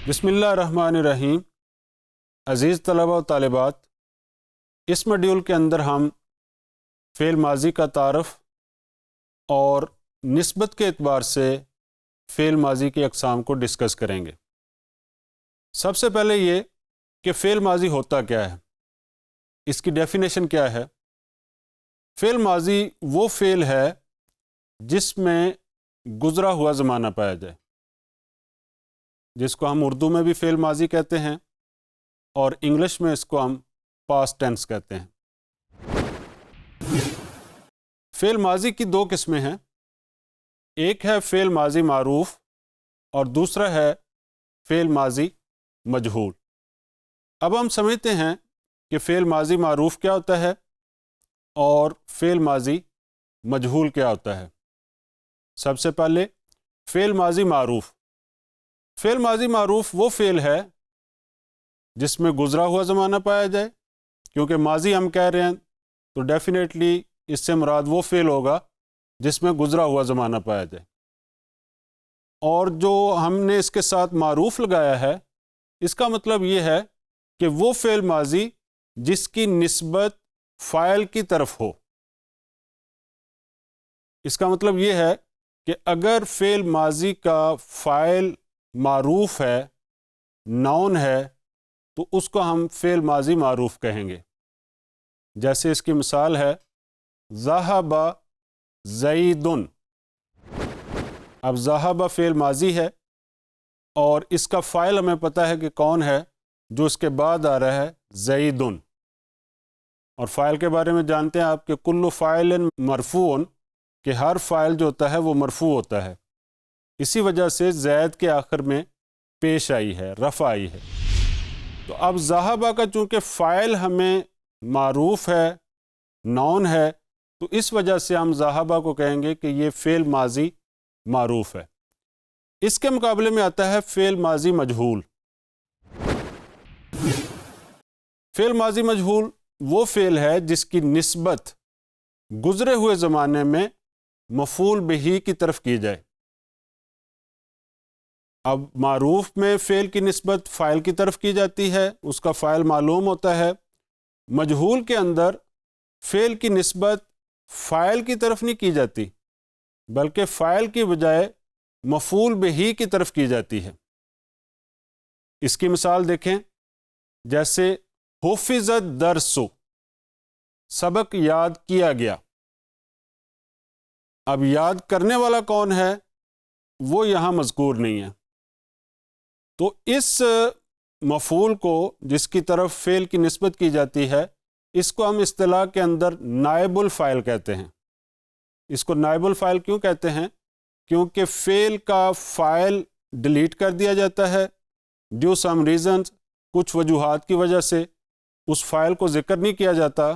بسم اللہ الرحمن الرحیم۔ عزیز طلبہ و طالبات، اس ماڈیول کے اندر ہم فعل ماضی کا تعارف اور نسبت کے اعتبار سے فعل ماضی کی اقسام کو ڈسکس کریں گے۔ سب سے پہلے یہ کہ فعل ماضی ہوتا کیا ہے، اس کی ڈیفینیشن کیا ہے۔ فعل ماضی وہ فعل ہے جس میں گزرا ہوا زمانہ پایا جائے، جس کو ہم اردو میں بھی فعل ماضی کہتے ہیں اور انگلش میں اس کو ہم پاسٹ ٹینس کہتے ہیں۔ فعل ماضی کی دو قسمیں ہیں، ایک ہے فعل ماضی معروف اور دوسرا ہے فعل ماضی مجہول۔ اب ہم سمجھتے ہیں کہ فعل ماضی معروف کیا ہوتا ہے اور فعل ماضی مجہول کیا ہوتا ہے۔ سب سے پہلے فعل ماضی معروف۔ فعل ماضی معروف وہ فعل ہے جس میں گزرا ہوا زمانہ پایا جائے، کیونکہ ماضی ہم کہہ رہے ہیں تو ڈیفینیٹلی اس سے مراد وہ فعل ہوگا جس میں گزرا ہوا زمانہ پایا جائے۔ اور جو ہم نے اس کے ساتھ معروف لگایا ہے، اس کا مطلب یہ ہے کہ وہ فعل ماضی جس کی نسبت فاعل کی طرف ہو۔ اس کا مطلب یہ ہے کہ اگر فعل ماضی کا فاعل معروف ہے، ناؤن ہے، تو اس کو ہم فعل ماضی معروف کہیں گے۔ جیسے اس کی مثال ہے ذہب زید۔ اب ذہب فعل ماضی ہے اور اس کا فاعل ہمیں پتہ ہے کہ کون ہے، جو اس کے بعد آ رہا ہے زید۔ اور فاعل کے بارے میں جانتے ہیں آپ کہ کل فاعل مرفوع، کہ ہر فاعل جو ہوتا ہے وہ مرفوع ہوتا ہے۔ اسی وجہ سے زید کے آخر میں پیش آئی ہے، رفع آئی ہے۔ تو اب ذہبہ کا چونکہ فاعل ہمیں معروف ہے، ناؤن ہے، تو اس وجہ سے ہم ذہبہ کو کہیں گے کہ یہ فعل ماضی معروف ہے۔ اس کے مقابلے میں آتا ہے فعل ماضی مجہول۔ فعل ماضی مجہول وہ فعل ہے جس کی نسبت گزرے ہوئے زمانے میں مفعول بہ کی طرف کی جائے۔ اب معروف میں فعل کی نسبت فاعل کی طرف کی جاتی ہے، اس کا فاعل معلوم ہوتا ہے۔ مجہول کے اندر فعل کی نسبت فاعل کی طرف نہیں کی جاتی، بلکہ فاعل کی بجائے مفعول بہ کی طرف کی جاتی ہے۔ اس کی مثال دیکھیں، جیسے حفظ الدرس، سبق یاد کیا گیا۔ اب یاد کرنے والا کون ہے وہ یہاں مذکور نہیں ہے، تو اس مفعول کو جس کی طرف فعل کی نسبت کی جاتی ہے، اس کو ہم اصطلاح کے اندر نائب الفاعل کہتے ہیں۔ اس کو نائب الفاعل کیوں کہتے ہیں؟ کیونکہ فعل کا فاعل ڈیلیٹ کر دیا جاتا ہے ڈیو سم ریزنز، کچھ وجوہات کی وجہ سے اس فاعل کو ذکر نہیں کیا جاتا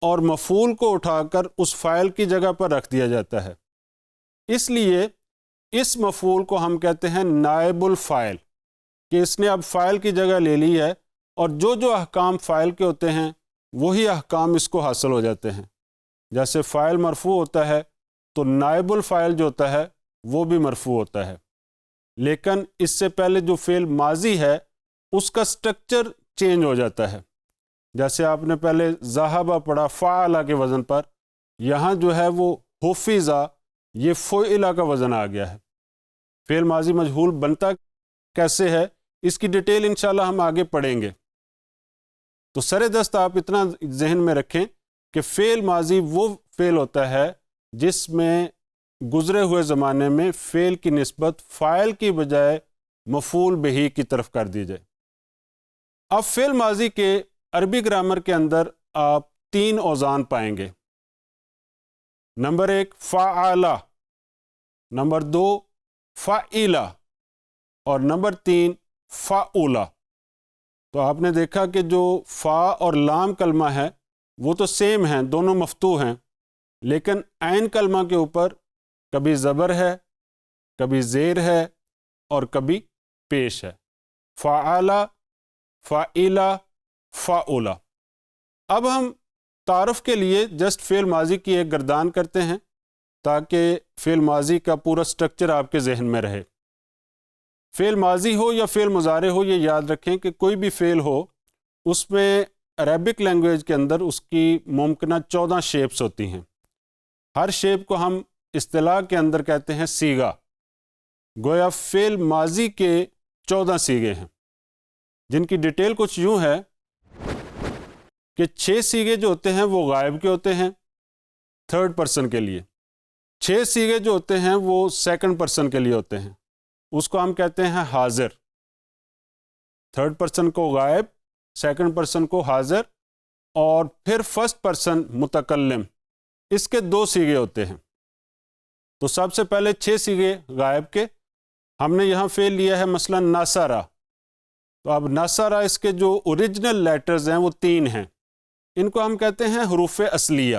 اور مفعول کو اٹھا کر اس فاعل کی جگہ پر رکھ دیا جاتا ہے۔ اس لیے اس مفعول کو ہم کہتے ہیں نائب الفاعل، کہ اس نے اب فاعل کی جگہ لے لی ہے اور جو احکام فاعل کے ہوتے ہیں وہی احکام اس کو حاصل ہو جاتے ہیں۔ جیسے فاعل مرفوع ہوتا ہے تو نائب الفاعل جو ہوتا ہے وہ بھی مرفوع ہوتا ہے، لیکن اس سے پہلے جو فعل ماضی ہے اس کا سٹرکچر چینج ہو جاتا ہے۔ جیسے آپ نے پہلے ذہبہ پڑھا فعل کے وزن پر، یہاں جو ہے وہ حفظہ، یہ فعل کا وزن آ گیا ہے۔ فعل ماضی مجہول بنتا کیسے ہے، اس کی ڈیٹیل انشاءاللہ ہم آگے پڑھیں گے۔ تو سر دست آپ اتنا ذہن میں رکھیں کہ فعل ماضی وہ فعل ہوتا ہے جس میں گزرے ہوئے زمانے میں فعل کی نسبت فاعل کی بجائے مفعول بہ کی طرف کر دی جائے۔ اب فعل ماضی کے عربی گرامر کے اندر آپ 3 اوزان پائیں گے۔ نمبر 1 فعل، نمبر 2 فعل اور نمبر 3 فعل۔ تو آپ نے دیکھا کہ جو فا اور لام کلمہ ہے وہ تو سیم ہیں، دونوں مفتوح ہیں، لیکن عین کلمہ کے اوپر کبھی زبر ہے، کبھی زیر ہے اور کبھی پیش ہے۔ فعل، فعل، فعل۔ اب ہم تعارف کے لیے جسٹ فعل ماضی کی ایک گردان کرتے ہیں تاکہ فعل ماضی کا پورا سٹرکچر آپ کے ذہن میں رہے۔ فعل ماضی ہو یا فعل مضارع ہو، یہ یاد رکھیں کہ کوئی بھی فعل ہو اس میں عربک لینگویج کے اندر اس کی ممکنہ 14 شیپس ہوتی ہیں. ہر شیپ کو ہم اصطلاح کے اندر کہتے ہیں صیغہ. گویا فعل ماضی کے 14 صیغے ہیں، جن کی ڈیٹیل کچھ یوں ہے کہ 6 صیغے جو ہوتے ہیں وہ غائب کے ہوتے ہیں تھرڈ پرسن کے لیے. 6 صیغے جو ہوتے ہیں وہ سیکنڈ پرسن کے لیے ہوتے ہیں، اس کو ہم کہتے ہیں حاضر. تھرڈ پرسن کو غائب، سیکنڈ پرسن کو حاضر، اور پھر فرسٹ پرسن متکلم. اس کے 2 صیغے ہوتے ہیں. تو سب سے پہلے 6 صیغے غائب کے. ہم نے یہاں فعل لیا ہے مثلا ناصرہ. تو اب ناصرہ اس کے جو اوریجنل لیٹرز ہیں وہ 3 ہیں، ان کو ہم کہتے ہیں حروف اصلیہ.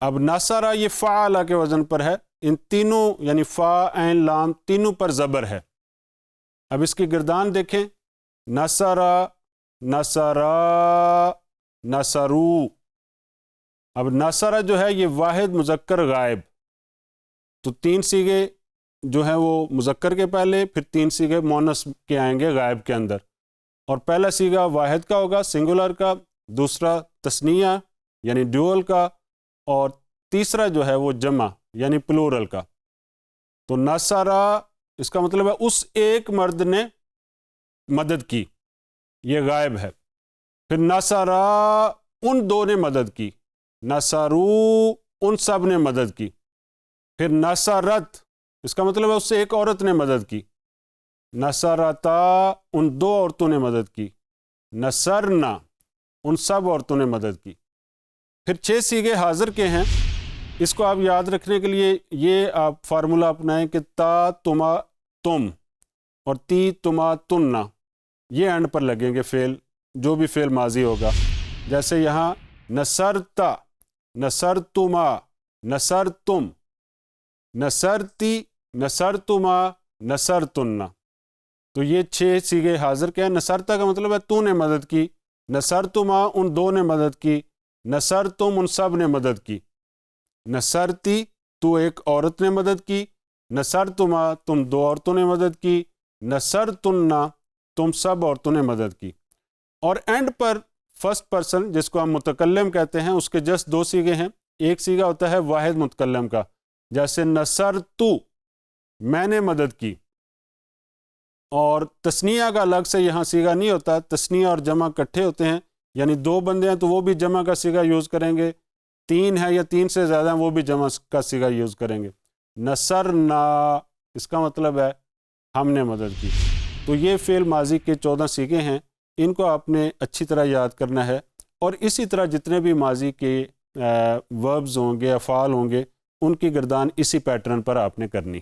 اب ناصرہ یہ فعلہ کے وزن پر ہے، ان تینوں یعنی فا عین لام تینوں پر زبر ہے. اب اس کی گردان دیکھیں، ناصرہ، ناصرا، ناصرو. اب ناصرہ جو ہے یہ واحد مذکر غائب. تو 3 صیغے جو ہیں وہ مذکر کے پہلے، پھر 3 صیغے مؤنث کے آئیں گے غائب کے اندر. اور پہلا صیغہ واحد کا ہوگا سنگولر کا، دوسرا تثنیہ یعنی ڈیول کا، اور تیسرا جو ہے وہ جمع یعنی پلورل کا. تو ناصرہ اس کا مطلب ہے اس ایک مرد نے مدد کی، یہ غائب ہے. پھر ناصرہ ان 2 نے مدد کی، ناصرو ان سب نے مدد کی. پھر ناصرت اس کا مطلب ہے اس سے ایک عورت نے مدد کی، نصرتا ان 2 عورتوں نے مدد کی، نصرنا ان سب عورتوں نے مدد کی. پھر 6 صیغے حاضر کے ہیں. اس کو آپ یاد رکھنے کے لیے یہ آپ فارمولہ اپنائیں کہ تا تما تم اور تی تما تننا، یہ اینڈ پر لگیں گے فعل، جو بھی فعل ماضی ہوگا. جیسے یہاں نصرتا، نصرتما، نصرتم، نصرتی، نصرتما، نصرتن. تو یہ 6 صیغے حاضر کے ہیں. نصرتا کا مطلب ہے تو نے مدد کی، نصرتما ان 2 نے مدد کی، نصرتم ان سب نے مدد کی. نصرتی تو ایک عورت نے مدد کی، نصرتما تم 2 عورتوں نے مدد کی، نصرتن تم سب عورتوں نے مدد کی. اور اینڈ پر فرسٹ پرسن جس کو ہم متکلم کہتے ہیں اس کے جسٹ 2 صیغے ہیں. ایک صیغہ ہوتا ہے واحد متکلم کا، جیسے نصرتو میں نے مدد کی. اور تثنیہ کا الگ سے یہاں صیغہ نہیں ہوتا، تثنیہ اور جمع اکٹھے ہوتے ہیں، یعنی 2 بندے ہیں تو وہ بھی جمع کا صیغہ یوز کریں گے، 3 ہے یا 3 سے زیادہ ہیں وہ بھی جمع کا صیغہ یوز کریں گے. نصرنا اس کا مطلب ہے ہم نے مدد کی. تو یہ فعل ماضی کے 14 صیغے ہیں، ان کو آپ نے اچھی طرح یاد کرنا ہے. اور اسی طرح جتنے بھی ماضی کے وربز ہوں گے، افعال ہوں گے، ان کی گردان اسی پیٹرن پر آپ نے کرنی.